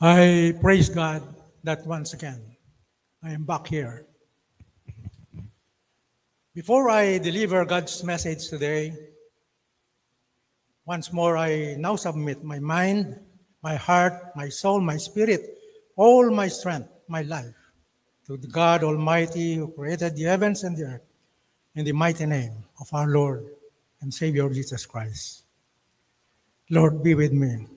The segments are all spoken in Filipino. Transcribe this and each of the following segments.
I praise God that once again I am back here. Before I deliver God's message today, once more I now submit my mind, my heart, my soul, my spirit, all my strength, my life, to the God Almighty who created the heavens and the earth, in the mighty name of our Lord and Savior Jesus Christ. Lord, be with me.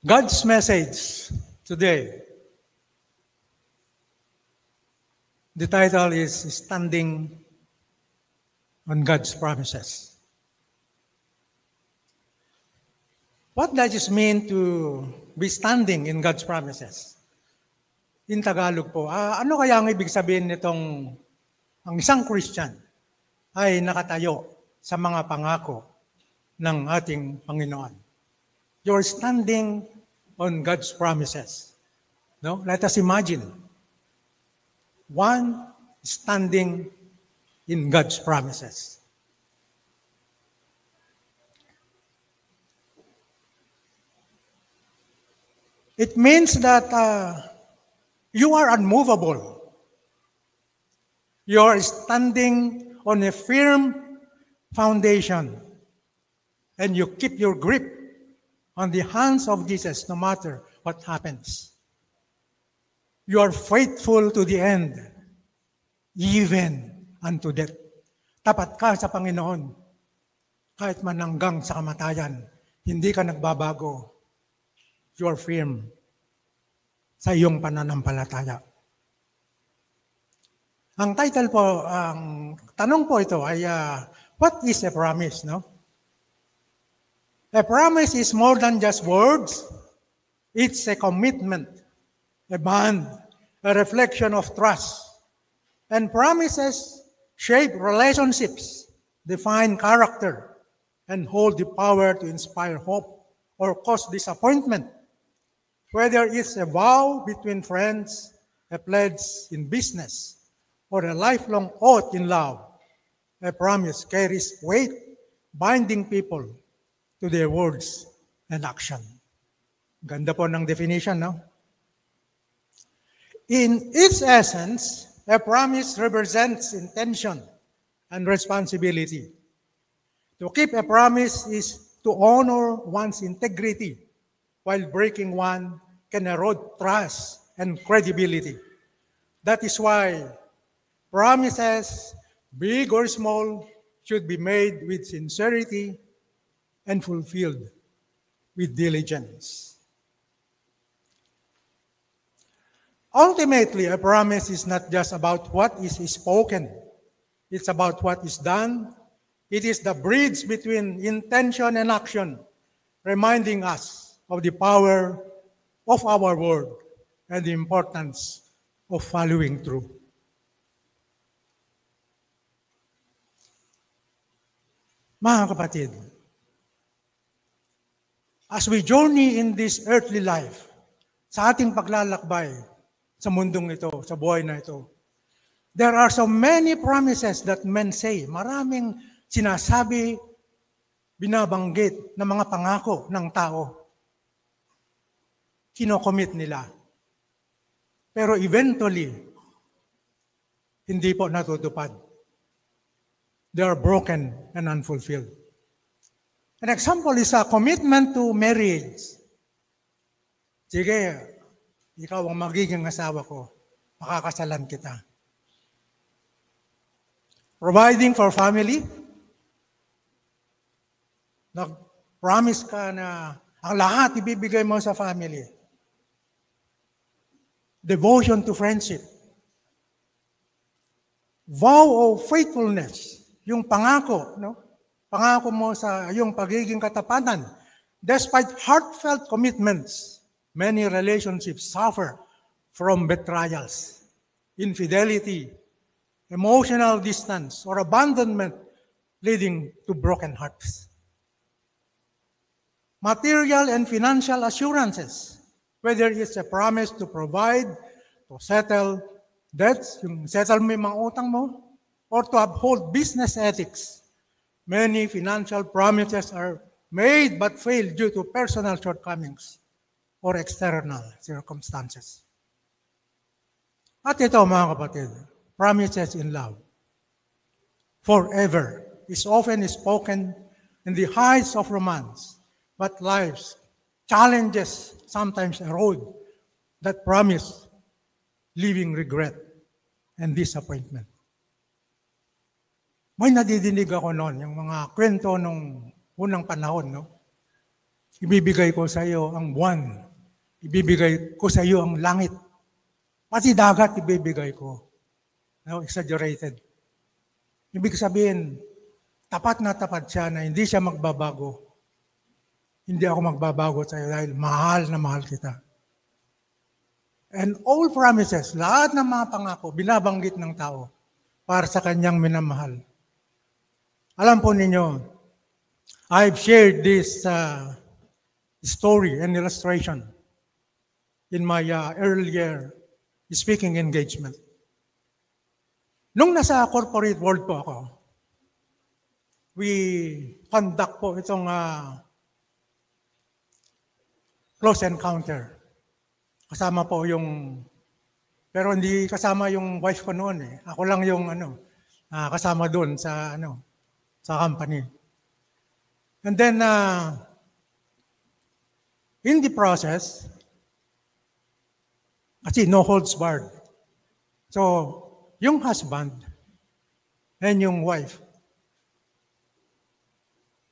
God's message today, the title is Standing on God's Promises. What does it mean to be standing in God's promises? In Tagalog po, ano kaya ang ibig sabihin nitong ang isang Christian ay nakatayo sa mga pangako ng ating Panginoon? You're standing on God's promises. No? Let us imagine one standing in God's promises. It means that you are unmovable. You are standing on a firm foundation, and you keep your grip on the hands of Jesus no matter what happens. You are faithful to the end, even unto death. Tapat ka sa Panginoon, kahit man hanggang sa kamatayan, hindi ka nagbabago. You are firm sa iyong pananampalataya. Ang title po, ang tanong po ito ay, what is a promise, no? A promise is more than just words. It's a commitment, a bond, a reflection of trust. And promises shape relationships, define character, and hold the power to inspire hope or cause disappointment. Whether it's a vow between friends, a pledge in business, or a lifelong oath in love, a promise carries weight, binding people to their words and action. Ganda po ng definition, no? In its essence, a promise represents intention and responsibility. To keep a promise is to honor one's integrity, while breaking one can erode trust and credibility. That is why promises, big or small, should be made with sincerity and fulfilled with diligence. Ultimately, a promise is not just about what is spoken. It's about what is done. It is the bridge between intention and action, reminding us of the power of our word and the importance of following through. Mga kapatid, as we journey in this earthly life, sa ating paglalakbay sa mundong ito, sa buhay na ito, there are so many promises that men say. Maraming sinasabi, binabanggit na mga pangako ng tao. Kinocommit nila. Pero eventually, hindi po natutupad. They are broken and unfulfilled. An example is a commitment to marriage. Sige, ikaw ang magiging asawa ko. Makakasalan kita. Providing for family. Nag-promise ka na ang lahat ibibigay mo sa family. Devotion to friendship. Vow of faithfulness. Yung pangako, no? Pangako mo sa iyong pagiging katapatan. Despite heartfelt commitments, many relationships suffer from betrayals, infidelity, emotional distance, or abandonment, leading to broken hearts. Material and financial assurances, whether it's a promise to provide, to settle debts, yung settle mo yung mga utang mo, or to uphold business ethics. Many financial promises are made but fail due to personal shortcomings or external circumstances. At ito mga kapatid, promises in love. Forever is often spoken in the heights of romance, but life's challenges sometimes erode that promise, leaving regret and disappointment. May nadidinig ako noon, yung mga kwento nung unang panahon, no? Ibibigay ko sa iyo ang buwan, ibibigay ko sa iyo ang langit, pati dagat ibibigay ko. No, exaggerated. Ibig sabihin, tapat na tapat siya na hindi siya magbabago. Hindi ako magbabago sa iyo dahil mahal na mahal kita. And all promises, lahat ng mga pangako, binabanggit ng tao para sa kanyang minamahal. Alam po ninyo, I've shared this story and illustration in my earlier speaking engagement. Nung nasa corporate world po ako, we conduct po itong close encounter. Kasama po yung, pero hindi kasama yung wife ko noon eh. Ako lang yung kasama doon sa sa company. And then in the process, kasi no holds barred. So, yung husband and yung wife,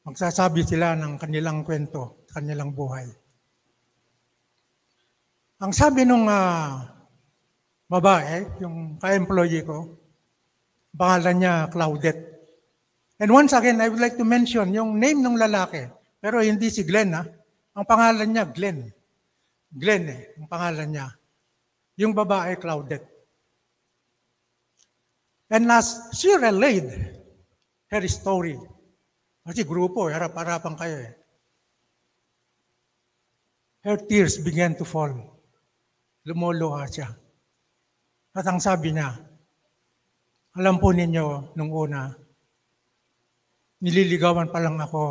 magsasabi sila ng kanilang kwento, kanilang buhay. Ang sabi nung babae, yung ka-employee ko, pangalan niya Claudette. And once again, I would like to mention yung name ng lalaki, pero hindi si Glenn. Ang pangalan niya, Glenn. Glenn ang pangalan niya. Yung babae, Claudette. And as she relayed her story, kasi grupo, harap-harapan kayo eh. Her tears began to fall. Lumuluha siya. At ang sabi niya, alam po ninyo, nung una, nililigawan pa lang ako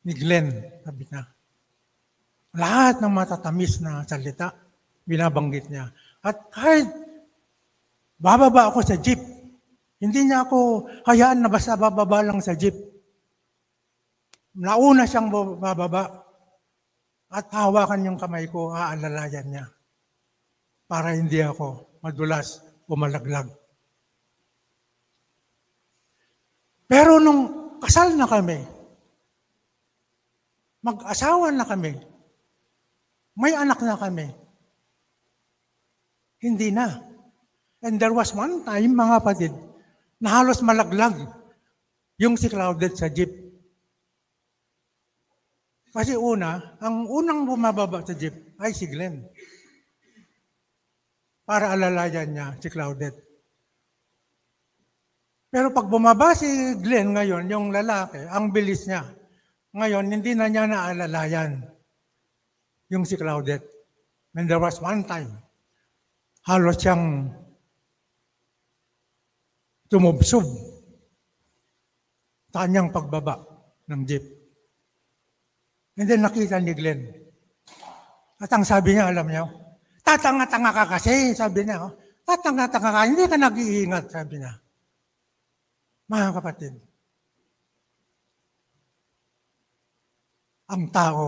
ni Glenn, sabi niya. Lahat ng matatamis na salita, binabanggit niya. At kahit bababa ako sa jeep, hindi niya ako hayaan na basta bababa lang sa jeep. Nauna siyang bababa at hawakan yung kamay ko, aalalayan niya para hindi ako madulas o malaglag. Pero nung kasal na kami, mag-asawa na kami, may anak na kami, hindi na. And there was one time, mga kapatid, na halos malaglag yung si Claudette sa jeep. Kasi ang unang bumababa sa jeep ay si Glenn. Para alalayan niya si Claudette. Pero pag bumaba si Glenn ngayon, yung lalaki, ang bilis niya. Ngayon, hindi na niya naalalayan yung si Claudette. And there was one time, halos siyang tumubsob sa kanyang pagbaba ng jeep. And then nakita ni Glenn. At ang sabi niya, alam niyo, tatanga-tanga ka kasi, sabi niya. Tatanga-tanga ka, hindi ka nag-iingat, sabi niya. Mga kapatid, ang tao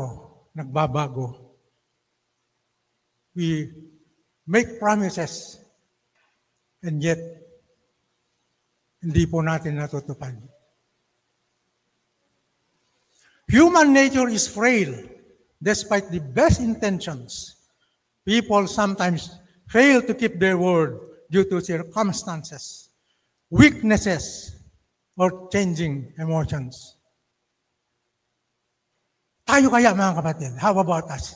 nagbabago. We make promises and yet hindi po natin natutupad. Human nature is frail despite the best intentions. People sometimes fail to keep their word due to circumstances, weaknesses, or changing emotions. Tayo kaya mga kapatid, how about us?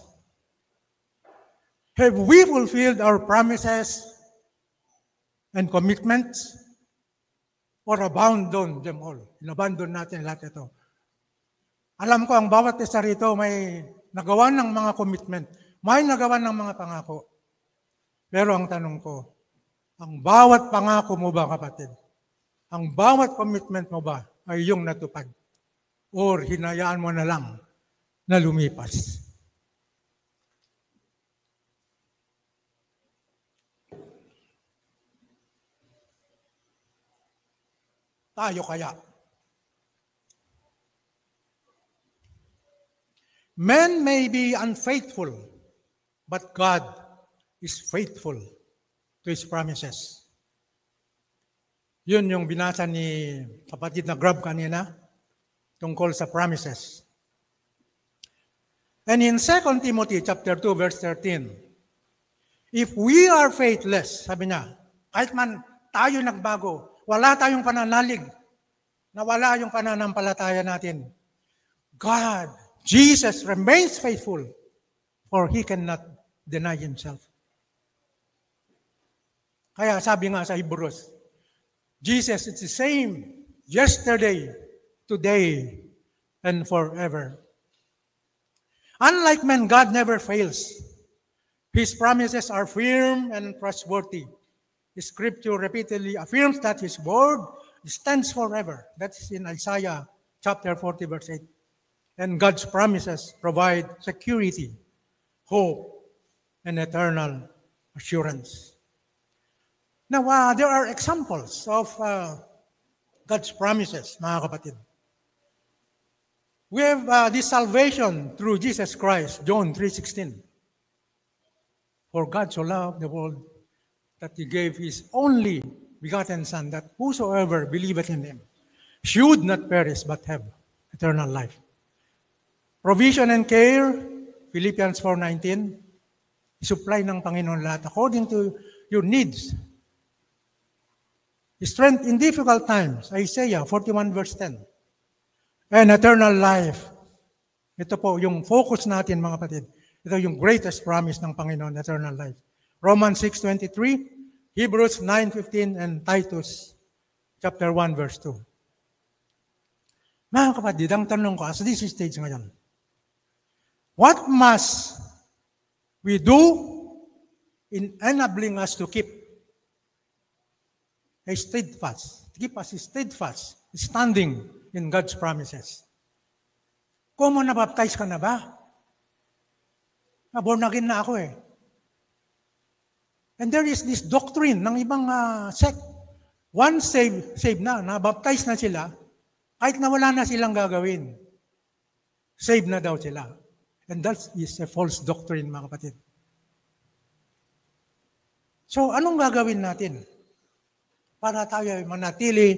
Have we fulfilled our promises and commitments or abandoned them all? Inabandon natin lahat ito. Alam ko ang bawat isa rito may nagawa ng mga commitment, may nagawa ng mga pangako. Pero ang tanong ko, ang bawat pangako mo ba kapatid, ang bawat commitment mo ba ay iyong natupad? Or hinayaan mo na lang na lumipas? Tayo kaya? Men may be unfaithful, but God is faithful to His promises. Yun yung binasa ni kapatid na Grab kanina, tungkol sa promises. And in 2 Timothy chapter 2, verse 13, if we are faithless, sabi niya, kahit man tayo nagbago, wala tayong pananalig, nawala yung pananampalataya natin, God, Jesus remains faithful, for He cannot deny Himself. Kaya sabi nga sa Hebrews, Jesus is the same yesterday, today, and forever. Unlike men, God never fails. His promises are firm and trustworthy. The Scripture repeatedly affirms that His word stands forever. That's in Isaiah chapter 40, verse 8. And God's promises provide security, hope, and eternal assurance. Now, there are examples of God's promises, mga kapatid. We have this salvation through Jesus Christ, John 3:16. For God so loved the world that He gave His only begotten Son, that whosoever believeth in Him should not perish but have eternal life. Provision and care, Philippians 4:19, supply ng Panginoon lahat according to your needs. Strength in difficult times, Isaiah 41 verse 10. And eternal life. Ito po yung focus natin, mga kapatid. Ito yung greatest promise ng Panginoon, eternal life. Romans 6:23, Hebrews 9:15, and Titus chapter 1 verse 2. Mga kapatid, ang tanong ko, as this stage ngayon, what must we do in enabling us to keep us steadfast, standing in God's promises? Kung mo nabaptize ka na ba? Born again na ako eh. And there is this doctrine ng ibang sect. Once saved na, nabaptize na sila, kahit na wala na silang gagawin, saved na daw sila. And that is a false doctrine, mga kapatid. So, anong gagawin natin para tayo manatili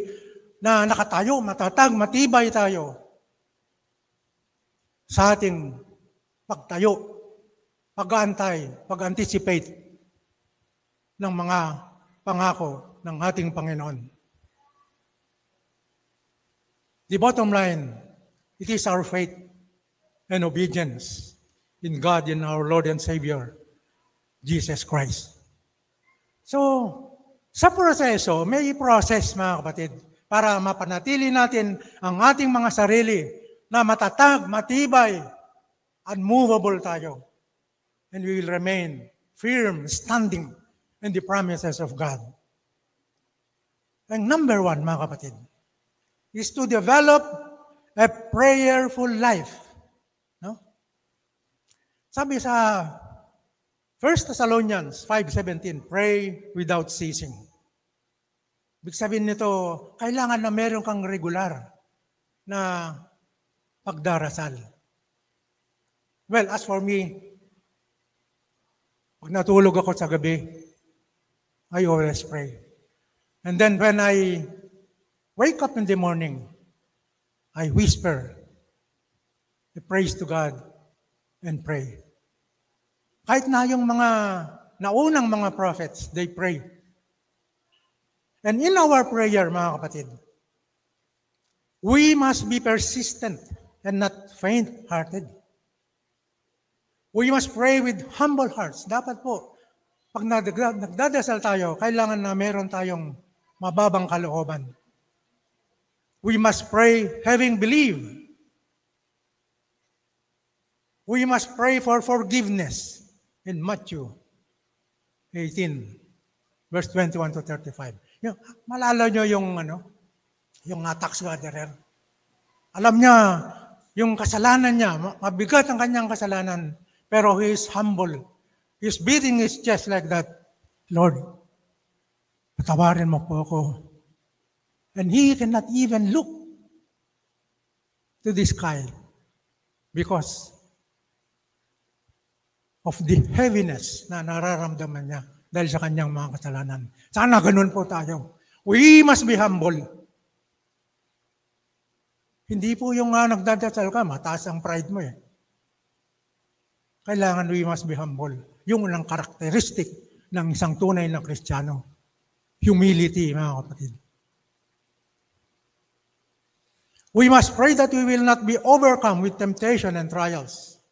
na nakatayo, matatag, matibay tayo sa ating pagtayo, pag-aantay, pag-anticipate ng mga pangako ng ating Panginoon? The bottom line, it is our faith and obedience in God, in our Lord and Savior, Jesus Christ. So, sa proseso, may process, mga kapatid, para mapanatili natin ang ating mga sarili na matatag, matibay, unmovable tayo. And we will remain firm, standing in the promises of God. And number one, mga kapatid, is to develop a prayerful life. No? Sabi sa 1 Thessalonians 5:17, pray without ceasing. Ibig sabihin nito, kailangan na meron kang regular na pagdarasal. Well, as for me, pag natulog ako sa gabi, I always pray. And then when I wake up in the morning, I whisper the praise to God and pray. Kahit na yung mga naunang mga prophets, they pray. And in our prayer, mga kapatid, we must be persistent and not faint-hearted. We must pray with humble hearts. Dapat po, pag nagdadasal tayo, kailangan na meron tayong mababang kalooban. We must pray having believed. We must pray for forgiveness in Matthew 18, verse 21 to 35. Malala nyo yung yung tax gatherer. Alam niya, yung kasalanan niya, mabigat ang kanyang kasalanan, pero he is humble. He is beating his chest like that. Lord, patawarin mo po ako. And he cannot even look to the sky because of the heaviness na nararamdaman niya dahil sa kanyang mga kasalanan. Sana ganun po tayo. We must be humble. Hindi po yung nagdadasal ka, mataas ang pride mo eh. Kailangan we must be humble. Yung unang karakteristik ng isang tunay na Kristiyano. Humility, mga kapatid. We must pray that we will not be overcome with temptation and trials.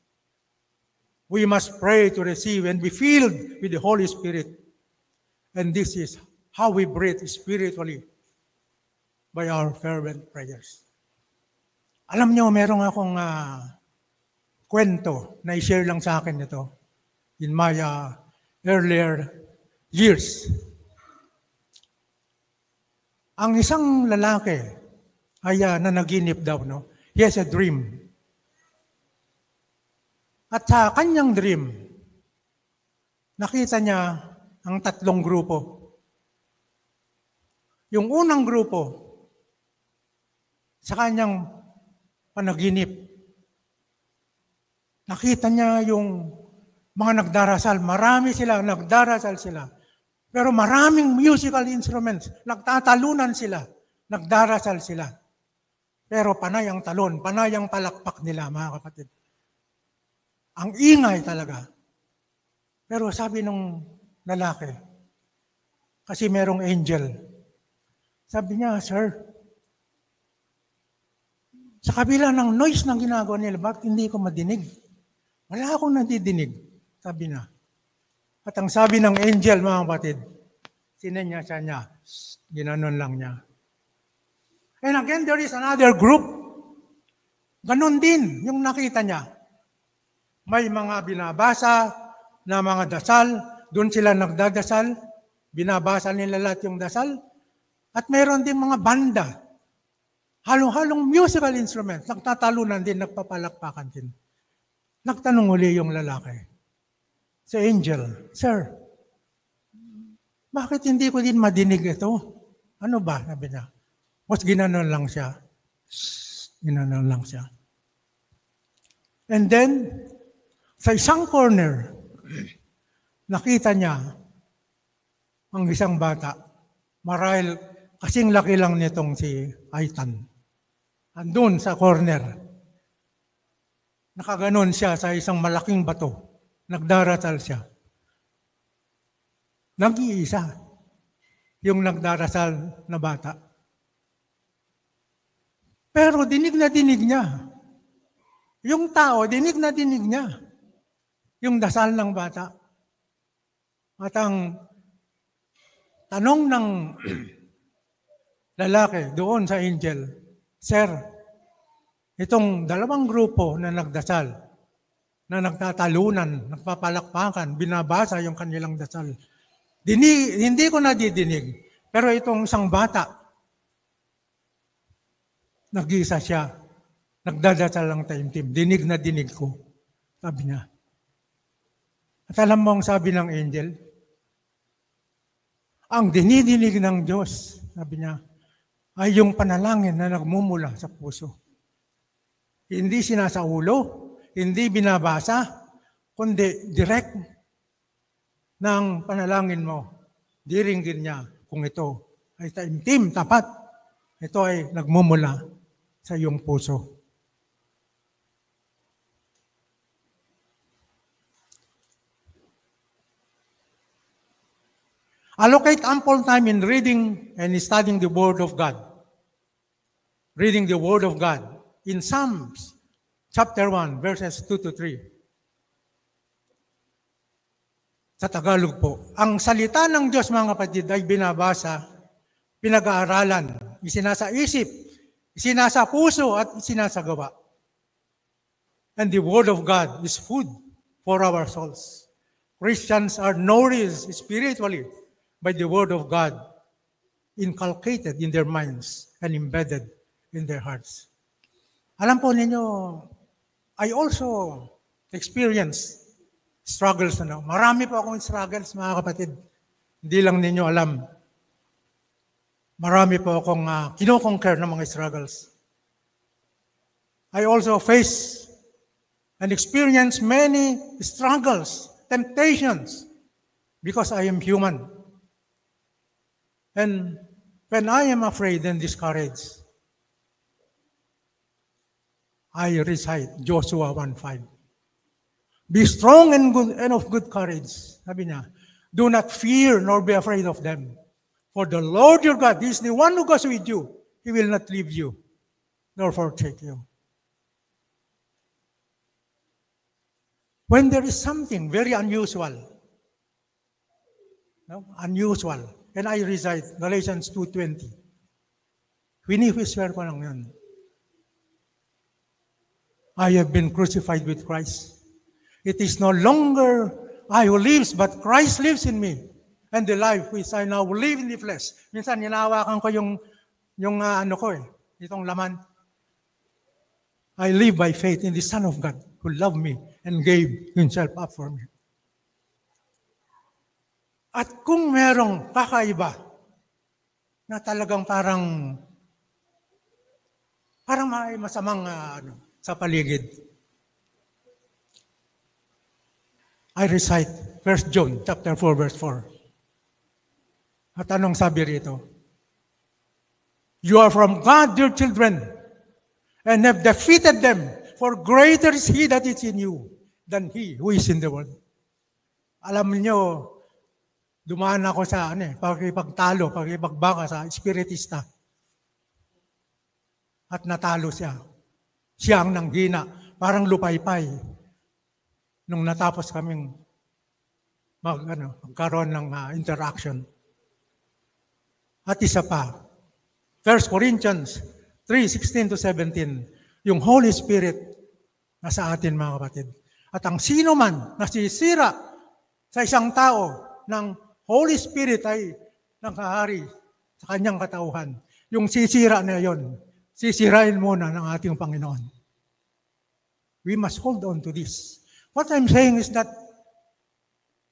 We must pray to receive and be filled with the Holy Spirit. And this is how we breathe spiritually by our fervent prayers. Alam niyo, merong akong kwento na i-share lang sa akin ito in my earlier years. Ang isang lalaki ay nanaginip daw, no? He has a dream. At sa kanyang dream, nakita niya ang 3 grupo. Yung unang grupo, sa kanyang panaginip, nakita niya yung mga nagdarasal. Marami sila, nagdarasal sila. Pero maraming musical instruments. Nagtatalunan sila. Nagdarasal sila. Pero panay ang talon, panay ang palakpak nila, mga kapatid. Ang ingay talaga. Pero sabi nung lalaki, kasi merong angel, sabi niya, Sir, sa kabila ng noise ng ginagawa nila, bakit hindi ko madinig? Wala akong nadidinig, sabi niya. At ang sabi ng angel, mga kapatid, sinenya niya, ginanon lang niya. And again, there is another group. Ganon din yung nakita niya. May mga binabasa na mga dasal, doon sila nagdadasal, binabasa nila lahat yung dasal, at mayroon din mga banda, halong-halong musical instruments, nagtatalunan din, nagpapalakpakan din. Nagtanong uli yung lalaki, si Angel, Sir, bakit hindi ko din madinig ito? Ano ba? Sabi niya. Mas ginanon lang siya. Ginanon lang siya. And then, sa isang corner, nakita niya ang isang bata. Marahil kasing laki lang nitong si Aitan. Andun sa corner. Nakaganon siya sa isang malaking bato. Nagdarasal siya. Nag-iisa yung nagdarasal na bata. Pero dinig na dinig niya. Yung tao, dinig na dinig niya. Yung dasal ng bata. At ang tanong ng lalaki doon sa angel, Sir, itong 2 grupo na nagdasal, na nagtatalunan, nagpapalakpakan, binabasa yung kanilang dasal, hindi ko nadidinig. Pero itong isang bata, nag-iisa siya, nagdadasal lang taimtim, dinig na dinig ko, sabi niya. At alam mo ang sabi ng angel? Ang dinidinig ng Diyos, sabi niya, ay yung panalangin na nagmumula sa puso. Hindi sinasaulo, hindi binabasa, kundi direct ng panalangin mo. Diringgin niya kung ito ay taimtim, tapat. Ito ay nagmumula sa iyong puso. Allocate ample time in reading and studying the Word of God. Reading the Word of God. In Psalms chapter 1, verses 2 to 3. Sa Tagalog po, ang salita ng Diyos, mga kapatid, ay binabasa, pinag-aaralan, isinasa isip, isinasa puso at isinasagawa. And the Word of God is food for our souls. Christians are nourished spiritually by the Word of God, inculcated in their minds and embedded in their hearts. Alam po ninyo, I also experienced struggles. Marami po akong struggles, mga kapatid. Hindi lang ninyo alam. Marami po akong kino-conquer ng mga struggles. I also face and experience many struggles, temptations, because I am human. And when I am afraid and discouraged, I recite Joshua 1:5. Be strong and of good courage. Sabi niya, do not fear nor be afraid of them. For the Lord your God, He is the one who goes with you. He will not leave you nor forsake you. When there is something very unusual, and I recite Galatians 2:20, wini-whisper ko lang yun. I have been crucified with Christ. It is no longer I who lives, but Christ lives in me. And the life which I now live in the flesh. Minsan, hinahawakan ko yung itong laman. I live by faith in the Son of God who loved me and gave Himself up for me. At kung merong kakaiba na talagang parang may masamang sa paligid, I recite 1 John chapter 4, verse 4. At anong sabi rito? You are from God, dear children, and have defeated them, for greater is He that is in you than he who is in the world. Alam niyo, dumaan ako sa pakipagbaka sa espiritista. At natalo siya. Siya ang nanghina, parang lupaypay. Nung natapos kaming magkaroon ng interaction. At isa pa, 1 Corinthians 3:16-17, yung Holy Spirit nasa atin, mga kapatid. At ang sino man nasisira sa isang tao ng Holy Spirit ay nakahari sa kanyang katauhan. Yung sisira na yon, sisirain muna ng ating Panginoon. We must hold on to this. What I'm saying is that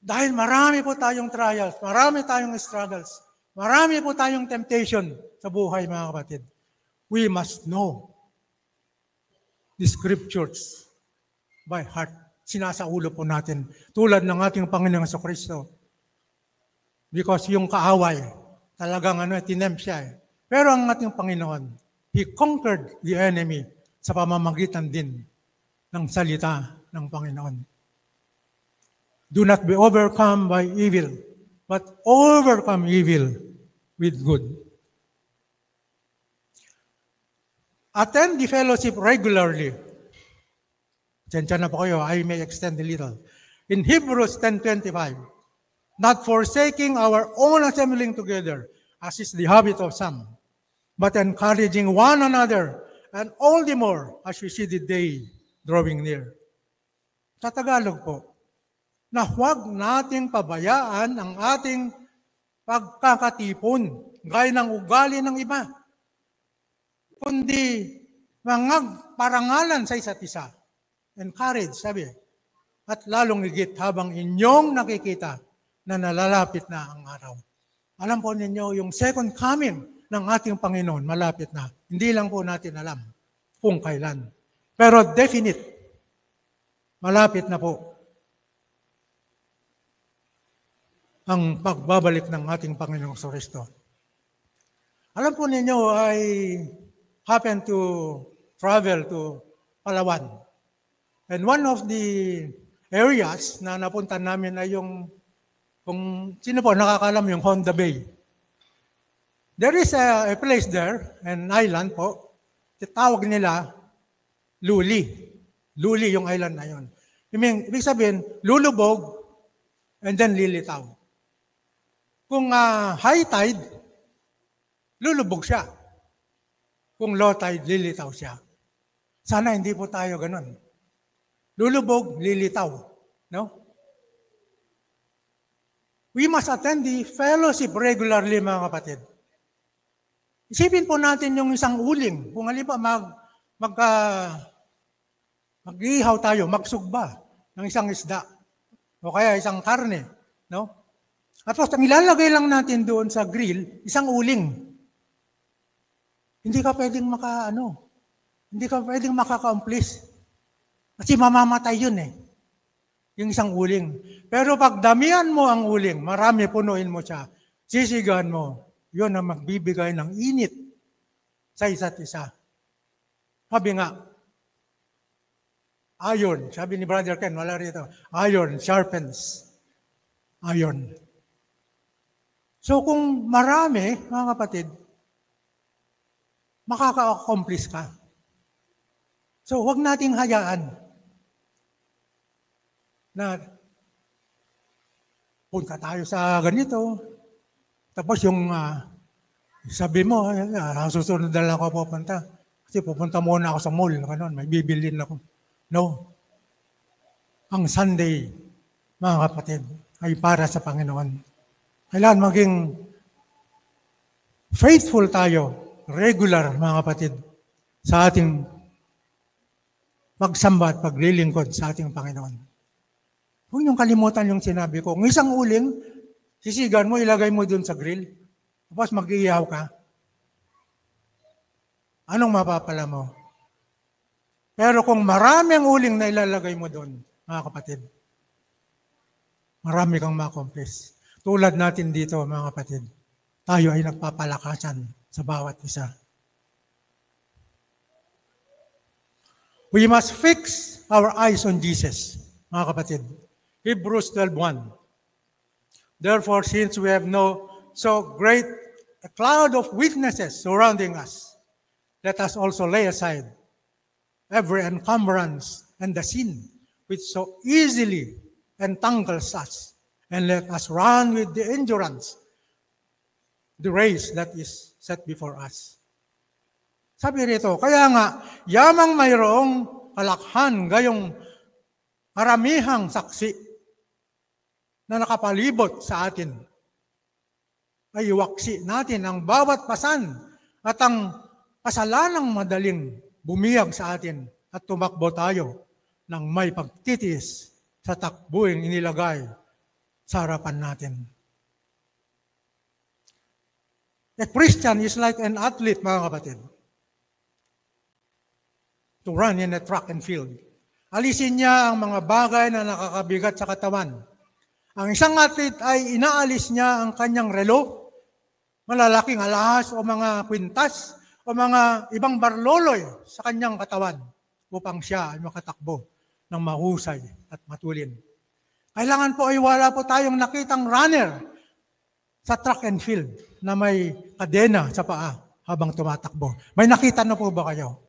dahil marami po tayong trials, marami tayong struggles, marami po tayong temptation sa buhay, mga kapatid, we must know the scriptures by heart. Sinasaulo po natin tulad ng ating Panginoong Jesucristo. Because yung kaaway, talagang tinempt siya. Pero ang ating Panginoon, He conquered the enemy sa pamamagitan din ng salita ng Panginoon. Do not be overcome by evil, but overcome evil with good. Attend the fellowship regularly. Sensya na po kayo, I may extend a little. In Hebrews 10:25, not forsaking our own assembling together, as is the habit of some, but encouraging one another, and all the more as we see the day drawing near. Sa Tagalog po, na huwag nating pabayaan ang ating pagkakatipon gaya ng ugali ng iba, kundi parangalan sa isa't isa. Encourage, sabi. At lalong higit habang inyong nakikita na nalalapit na ang araw. Alam po ninyo, yung second coming ng ating Panginoon, malapit na. Hindi lang po natin alam kung kailan. Pero definite, malapit na po ang pagbabalik ng ating Panginoong Jesucristo. Alam po ninyo, I happened to travel to Palawan. And one of the areas na napunta namin ay kung sino po nakakalam yung Honda Bay. There is a place there, an island po, tawag nila Luli. Luli yung island na yun. Ibig sabihin, lulubog and then lilitaw. Kung high tide, lulubog siya. Kung low tide, lilitaw siya. Sana hindi po tayo ganun. Lulubog, lilitaw. No? We must attend the fellowship regularly, mga kapatid. Isipin po natin yung isang uling. Kung halimbawa mag-ihaw tayo, magsugba ng isang isda o kaya isang karne, no? At tapos ang ilalagay lang natin doon sa grill, isang uling. Hindi ka pwedeng hindi ka pwedeng makaka-accomplish. Kasi mamamatay yun eh. Yung isang uling. Pero pag damihan mo ang uling, marami, punuin mo siya, sisigahan mo, yun ang magbibigay ng init sa isa't isa. Sabi nga, iron, sabi ni Brother Ken, wala rito, iron sharpens iron. So kung marami, mga kapatid, makaka-accomplish ka. So huwag nating hayaan na punta tayo sa ganito, tapos yung sabi mo, susunod na lang ako pupunta. Kasi pupunta muna ako sa mall, ganun, may bibilin ako. No. Ang Sunday, mga kapatid, ay para sa Panginoon. Kailangan maging faithful tayo, regular, mga kapatid, sa ating pagsamba at paglilingkod sa ating Panginoon. Huwag niyong kalimutan yung sinabi ko. Kung isang uling, sisigan mo, ilagay mo dun sa grill. Tapos mag-iihaw ka. Anong mapapala mo? Pero kung marami ang uling na ilalagay mo dun, mga kapatid, marami kang ma-accomplish. Tulad natin dito, mga kapatid, tayo ay nagpapalakasan sa bawat isa. We must fix our eyes on Jesus, mga kapatid. Hebrews 12:1. Therefore, since we have so great a cloud of witnesses surrounding us, let us also lay aside every encumbrance and the sin which so easily entangles us, and let us run with the endurance the race that is set before us. Sabi rito, kaya nga, yamang mayroong kalakhan gayong karamihang saksi na nakapalibot sa atin, ay iwaksi natin ang bawat pasan at ang kasalanang madaling bumiyag sa atin at tumakbo tayo ng may pagtitiis sa takbuing inilagay sa harapan natin. A Christian is like an athlete, mga kapatid, to run in a track and field. Alisin niya ang mga bagay na nakakabigat sa katawan. Ang isang athlete ay inaalis niya ang kanyang relo, malalaking alahas o mga kwintas o mga ibang barloloy sa kanyang katawan upang siya ay makatakbo ng mahusay at matulin. Kailangan po ay wala po tayong nakitang runner sa track and field na may kadena sa paa habang tumatakbo. May nakita na po ba kayo?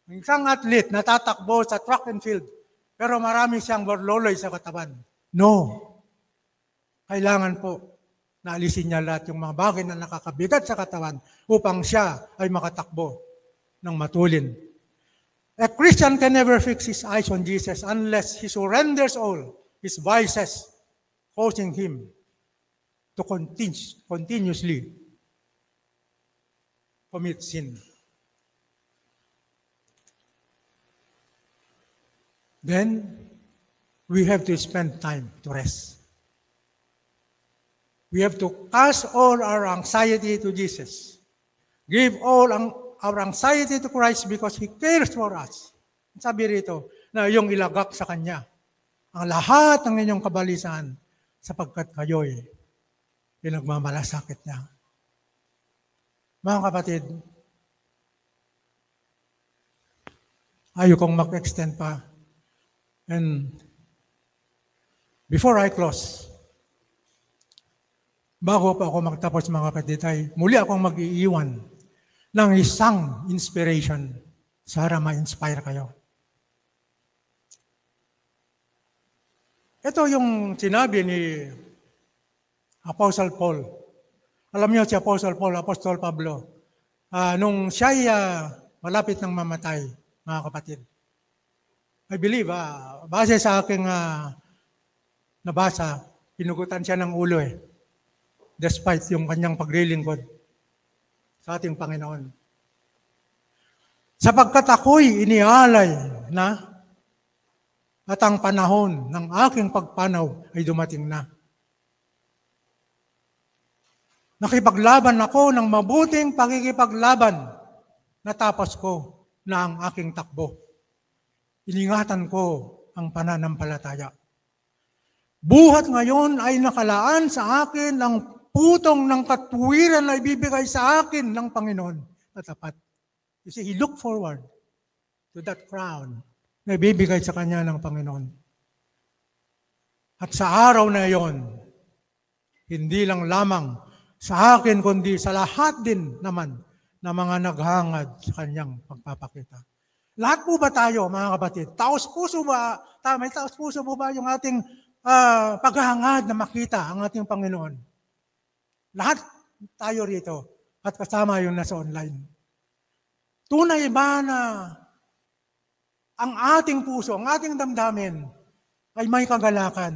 Ang isang athlete na tatakbo sa track and field pero marami siyang barloloy sa katawan. No. Kailangan po na alisin niya lahat yung mga bagay na nakakabigat sa katawan upang siya ay makatakbo ng matulin. A Christian can never fix his eyes on Jesus unless he surrenders all his vices, causing him to continuously commit sin. Then, we have to spend time to rest. We have to cast all our anxiety to Jesus. Give all our anxiety to Christ because He cares for us. Sabi rito, na iyong ilagak sa Kanya ang lahat ng inyong kabalisan sapagkat kayo'y pinagmamalasakit niya. Mga kapatid, ayaw kong mag-extend pa. And before I close, bago pa ako magtapos mga kapatid, ay muli akong mag-iiwan ng isang inspiration para ma-inspire kayo. Ito yung sinabi ni Apostle Paul. Alam niyo si Apostle Paul, Apostol Pablo, nung siya'y malapit ng mamatay, mga kapatid. I believe, base sa aking nabasa, pinugutan siya ng ulo despite yung kanyang paglilingkod. sa ating Panginoon. Sapagkat ako'y inialay na at ang panahon ng aking pagpanaw ay dumating na. Nakipaglaban ako ng mabuting pakikipaglaban. Natapos ko na ang aking takbo. Iningatan ko ang pananampalataya. Buhat ngayon ay nakalaan sa akin ang putong ng katuwiran na ibibigay sa akin ng Panginoon na tapat. You see, he looked forward to that crown na ibibigay sa kanya ng Panginoon. At sa araw na iyon, hindi lang lamang sa akin, kundi sa lahat din naman na mga naghangad sa kanyang pagpapakita. Lahat po ba tayo, mga kapatid? Taos-puso ba? May taos-puso po ba yung ating paghahangad na makita ang ating Panginoon? Lahat tayo rito at kasama yung nasa online. Tunay ba na ang ating puso, ang ating damdamin ay may kagalakan?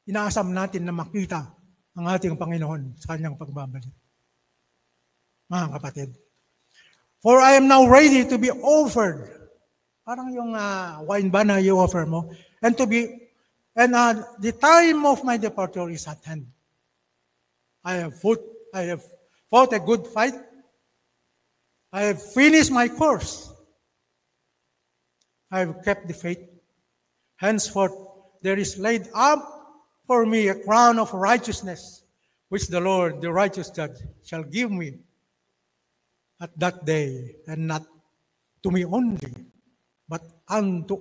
Inaasam natin na makita ang ating Panginoon sa kanyang pagbabalik. Mga kapatid, for I am now ready to be offered. Parang yung wine ba na i-offer mo? And the time of my departure is at hand. I have fought a good fight. I have finished my course. I have kept the faith. Henceforth, there is laid up for me a crown of righteousness, which the Lord, the righteous judge, shall give me at that day, and not to me only, but unto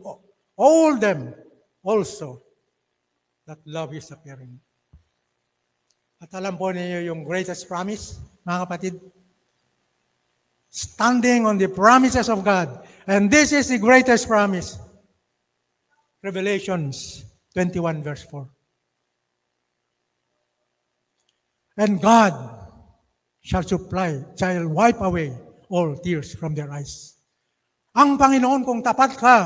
all them also that love is appearing. At alam po ninyo yung greatest promise, mga kapatid? Standing on the promises of God. And this is the greatest promise. Revelations 21 verse 4. And God shall wipe away all tears from their eyes. Ang Panginoon, kung tapat ka,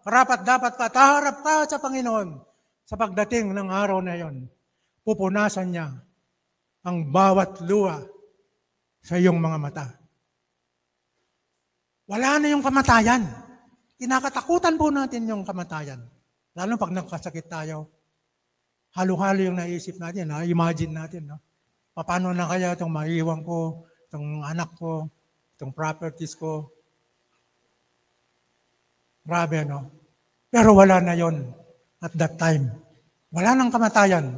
karapat-dapat ka, taharap ka sa Panginoon sa pagdating ng araw na yon, pupunasan niya ang bawat luha sa iyong mga mata. Wala na yung kamatayan. Kinakatakutan po natin yung kamatayan. Lalo pag nagkasakit tayo, halo-halo yung naisip natin, imagine natin, no? Paano na kaya itong maiiwan ko, itong anak ko, itong properties ko. Grabe, no? Pero wala na yon at that time. Wala nang kamatayan.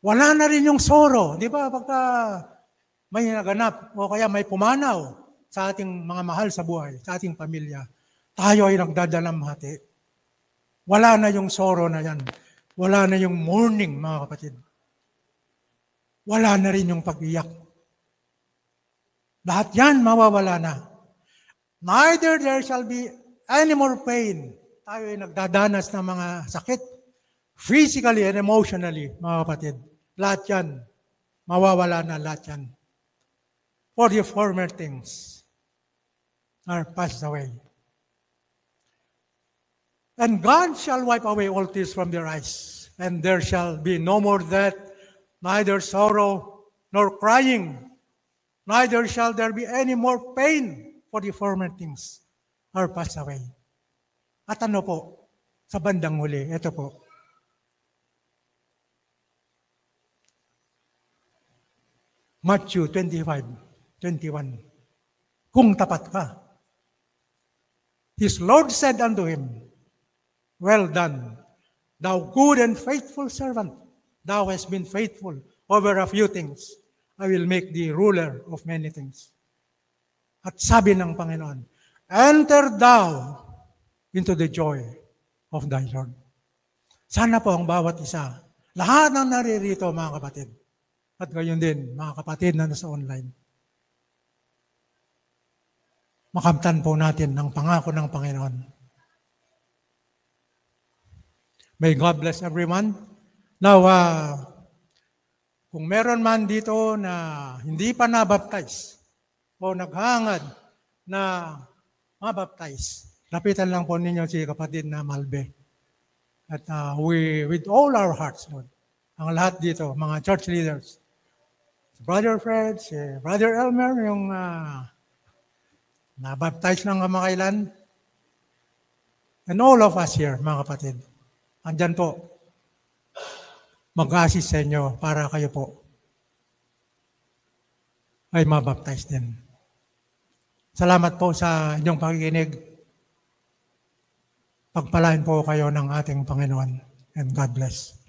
Wala na rin yung sorrow. Di ba? Pagka may naganap o kaya may pumanaw sa ating mga mahal sa buhay, sa ating pamilya, tayo ay nagdadalamhati. Wala na yung sorrow na yan. Wala na yung mourning, mga kapatid. Wala na rin yung pag-iyak. Lahat yan mawawala na. Neither there shall be any more pain. Tayo ay nagdadanas ng mga sakit, physically and emotionally, mga kapatid. Lahat yan, mawawala na lahat yan. For the former things are passed away. And God shall wipe away all tears from their eyes, and there shall be no more death, neither sorrow nor crying, neither shall there be any more pain, for the former things are passed away. At ano po, sa bandang huli, ito po. Matthew 25:21. Kung tapat ka. His Lord said unto him, well done, thou good and faithful servant. Thou hast been faithful over a few things. I will make thee ruler of many things. At sabi ng Panginoon, enter thou into the joy of thy Lord. Sana po ang bawat isa, lahat ng naririto, mga kapatid, at gayon din, mga kapatid na nasa online, makamtan po natin ang pangako ng Panginoon. May God bless everyone. Now, kung meron man dito na hindi pa nabaptize o naghangad na mabaptize, lapitan lang po ninyo si kapatid na Malbe. At we, with all our hearts, Lord, ang lahat dito, mga church leaders, Brother Fred, si Brother Elmer, yung na-baptize ng kamakailan. And all of us here, mga kapatid. Andyan po, mag-assist sa inyo para kayo po ay mabaptize din. Salamat po sa inyong pakikinig. Pagpalain po kayo ng ating Panginoon. And God bless.